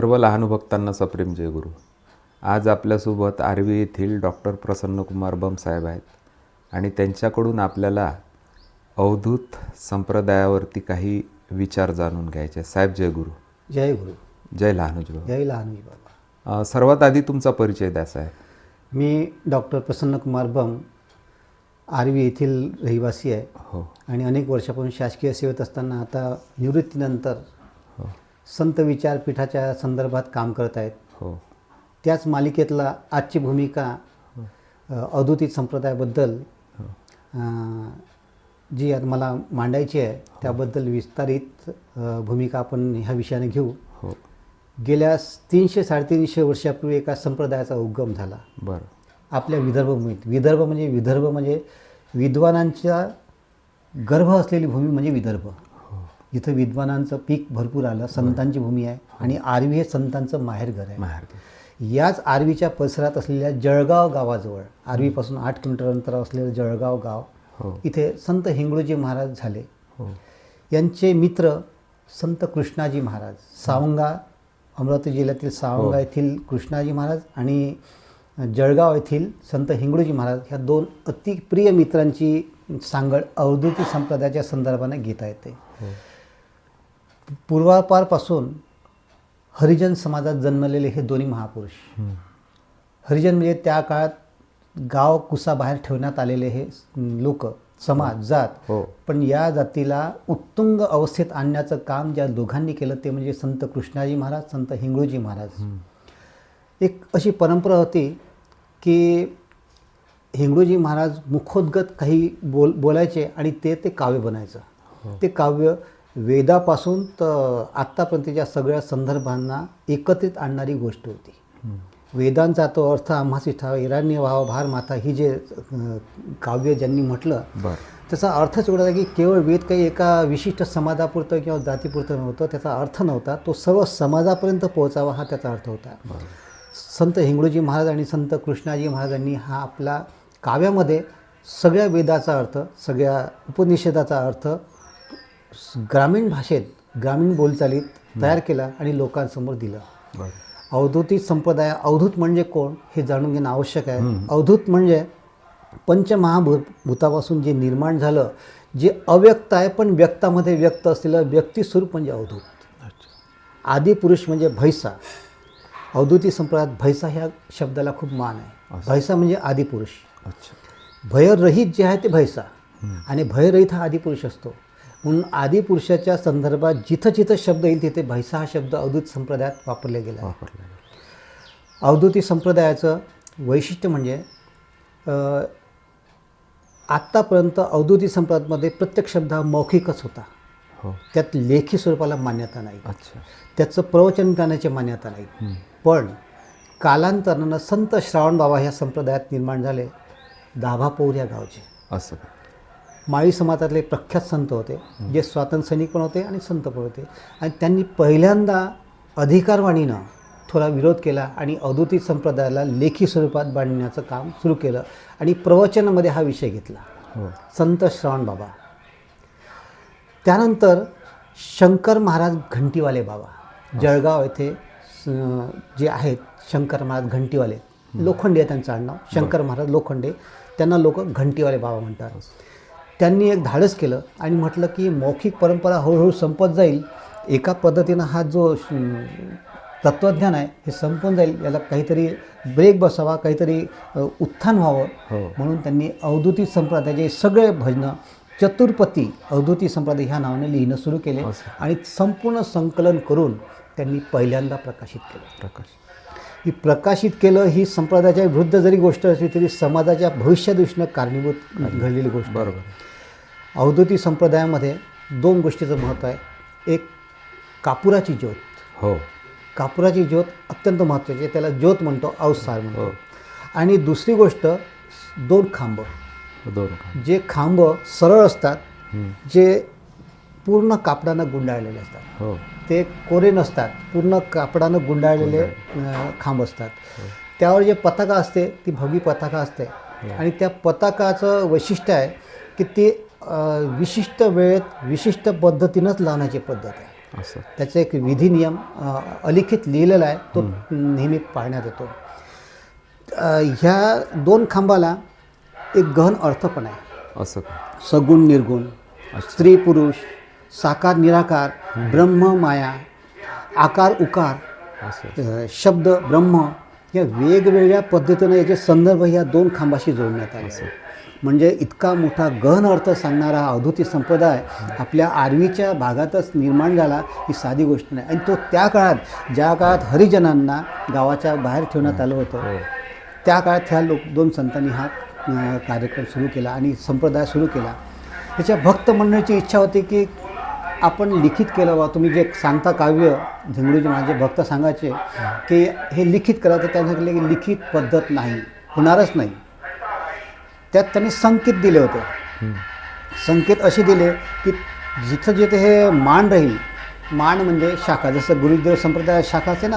सर्व लहान भक्तांना सप्रेम जय गुरु. आज आपल्यासोबत आर्वी येथील डॉक्टर प्रसन्नकुमार बम साहेब आहेत आणि त्यांच्याकडून आपल्याला अवधूत संप्रदायावरती काही विचार जाणून घ्यायचे. साहेब जय गुरु. जय गुरु. जय लहानुजी बाबा. जय लहानुजी बाबा. सर्वात आधी तुमचा परिचय द्या साहेब. मी डॉक्टर प्रसन्नकुमार बम आर्वी येथील रहिवासी आहे. हो. आणि अनेक वर्षापासून शासकीय सेवेत असताना आता निवृत्तीनंतर हो. संत विचारपीठाच्या संदर्भात काम करत आहेत. हो. त्याच मालिकेतला आजची भूमिका अवधूती संप्रदायाबद्दल जी आता मला मांडायची आहे त्याबद्दल विस्तारित भूमिका आपण ह्या विषयाने घेऊ. हो. गेल्या 300-350 वर्षापूर्वी एका संप्रदायाचा उगम झाला. बरं. आपल्या विदर्भभूमीत. विदर्भ म्हणजे विद्वानांचा गर्भ असलेली भूमी म्हणजे विदर्भ. जिथं विद्वानांचं पीक भरपूर आलं. संतांची भूमी आहे आणि आर्वी हे संतांचं माहेरघर आहे. याच आर्वीच्या परिसरात असलेल्या जळगाव गावाजवळ, आर्वीपासून 8 किलोमीटर अंतरावर असलेलं जळगाव गाव, इथे संत हिंगळूजी महाराज झाले. यांचे मित्र संत कृष्णाजी महाराज, सावंगा, अमरावती जिल्ह्यातील सावंगा येथील कृष्णाजी महाराज आणि जळगाव येथील संत हिंगळूजी महाराज ह्या 2 अतिप्रिय मित्रांची सांगड अवधूती संप्रदायाच्या संदर्भाने घेता येते. पूर्वापारपासून हरिजन समाजात जन्मलेले हे दोन्ही महापुरुष. हरिजन म्हणजे त्या काळात गाव कुसाबाहेर ठेवण्यात आलेले हे लोक, समाज, जात. पण या जातीला उत्तुंग अवस्थेत आणण्याचं काम ज्या दोघांनी केलं ते म्हणजे संत कृष्णाजी महाराज, संत हिंगळूजी महाराज. एक अशी परंपरा होती की हिंगळूजी महाराज मुखोद्गत काही बोलायचे आणि ते काव्य बनायचं. ते काव्य वेदापासून तर आत्तापर्यंतच्या सगळ्या संदर्भांना एकत्रित आणणारी गोष्ट होती. वेदांचा तो अर्थ आम्हासी ठाव हिरण्य व्हाव भार माता, ही जे काव्य ज्यांनी म्हटलं त्याचा अर्थच एवढा की केवळ वेद काही एका विशिष्ट समाजापुरतं किंवा जातीपुरतं नव्हतं. त्याचा अर्थ नव्हता, तो सर्व समाजापर्यंत पोहोचावा हा त्याचा अर्थ होता. संत हिंगळूजी महाराज आणि संत कृष्णाजी महाराजांनी हा आपला काव्यामध्ये सगळ्या वेदाचा अर्थ, सगळ्या उपनिषदाचा अर्थ ग्रामीण भाषेत, ग्रामीण बोलचालीत तयार केला आणि लोकांसमोर दिलं. अवधूती संप्रदाय, अवधूत म्हणजे कोण हे जाणून घेणं आवश्यक आहे. अवधूत म्हणजे पंचमहाभूतापासून जे निर्माण झालं, जे अव्यक्त आहे पण व्यक्तामध्ये व्यक्त असलेलं व्यक्तिस्वरूप म्हणजे अवधूत. आदिपुरुष म्हणजे भैसा. अवधूती संप्रदायात भैसा ह्या शब्दाला खूप मान आहे. भैसा म्हणजे आदिपुरुष. भयरहित जे आहे ते भैसा आणि भयरहित हा आदिपुरुष असतो. म्हणून आदिपुरुषाच्या संदर्भात जिथं जिथं शब्द येईल तिथे भैसा हा शब्द अवधूत संप्रदायात वापरला गेला. अवधूती संप्रदायाचं वैशिष्ट्य म्हणजे आत्तापर्यंत अवधूती संप्रदायामध्ये प्रत्येक शब्द हा मौखिकच होता. त्यात लेखी स्वरूपाला मान्यता नाही. त्याचं प्रवचन करण्याची मान्यता नाही. पण कालांतरानं संत श्रावणबाबा ह्या संप्रदायात निर्माण झाले. दाभापौर या गावचे. असं माळी समाजातले प्रख्यात संत होते, जे स्वातंत्र्य सैनिक पण होते आणि संत पण होते. आणि त्यांनी पहिल्यांदा अधिकारवाणीनं थोडा विरोध केला आणि अवधूती संप्रदायाला लेखी स्वरूपात बांधण्याचं काम सुरू केलं आणि प्रवचनामध्ये हा विषय घेतला. संत श्रावणबाबा. त्यानंतर शंकर महाराज घंटीवाले बाबा, जळगाव येथे जे आहेत शंकर महाराज घंटीवाले, लोखंडे आहे त्यांचं आडनाव, शंकर महाराज लोखंडे, त्यांना लोक घंटीवाले बाबा म्हणतात. त्यांनी एक धाडस केलं आणि म्हटलं की मौखिक परंपरा हळूहळू संपत जाईल. एका पद्धतीनं हा जो तत्त्वज्ञान आहे हे संपून जाईल, याला काहीतरी ब्रेक बसावा, काहीतरी उत्थान व्हावं. म्हणून त्यांनी अवधूती संप्रदायाचे सगळे भजनं चतुर्पती अवधूती संप्रदाय ह्या नावाने लिहिणं सुरू केले आणि संपूर्ण संकलन करून त्यांनी पहिल्यांदा प्रकाशित केलं. ही प्रकाशित केलं ही संप्रदायाच्या विरुद्ध जरी गोष्ट असली तरी समाजाच्या भविष्यादृष्टीनं कारणीभूत घडलेली गोष्ट. बरोबर. अवधूती संप्रदायामध्ये 2 गोष्टीचं महत्त्व आहे. एक कापुराची ज्योत. कापुराची ज्योत अत्यंत महत्त्वाची आहे, त्याला ज्योत म्हणतो, अवसार म्हणतो. आणि दुसरी गोष्ट 2 खांब. जे खांब सरळ असतात, जे पूर्ण कापडानं गुंडाळलेले असतात. ते कोरे नसतात, पूर्ण कापडानं गुंडाळलेले खांब असतात. त्यावर जे पताका असते ती भगवी पताका असते आणि त्या पताकाचं वैशिष्ट्य आहे की ते विशिष्ट वेळेत विशिष्ट पद्धतीनंच लावण्याची पद्धत आहे. असं. त्याचा एक विधी नियम अलिखित लिहिलेला आहे, तो नेहमी पाळण्यात येतो. ह्या 2 खांबाला एक गहन अर्थ पण आहे. असं का? सगुण निर्गुण, स्त्री पुरुष, साकार निराकार, ब्रह्म माया, आकार उकार, असं. शब्द ब्रह्म, या वेगवेगळ्या पद्धतीनं याचे संदर्भ ह्या 2 खांबाशी जोडण्यात आले. म्हणजे इतका मोठा गहन अर्थ सांगणारा हा अवधूती संप्रदाय आपल्या आर्वीच्या भागातच निर्माण झाला ही साधी गोष्ट नाही. आणि तो त्या काळात, ज्या काळात हरिजनांना गावाच्या बाहेर ठेवण्यात आलं होतं, त्या काळात ह्या 2 संतांनी हा कार्यक्रम सुरू केला आणि संप्रदाय सुरू केला. त्याच्या भक्त मंडळीची इच्छा होती की आपण लिखित केलं बा. तुम्ही जे सांगता काव्य, झिंगडूजी माझे भक्त सांगायचे की हे लिखित करा, तर त्यांना सांगितलं की लिखित पद्धत नाही, होणारच नाही. त्यात त्यांनी संकेत दिले होते. संकेत असे दिले की जिथं जिथे हे मान राहील, मान म्हणजे शाखा, जसं गुरुदेव संप्रदाय शाखा असते ना,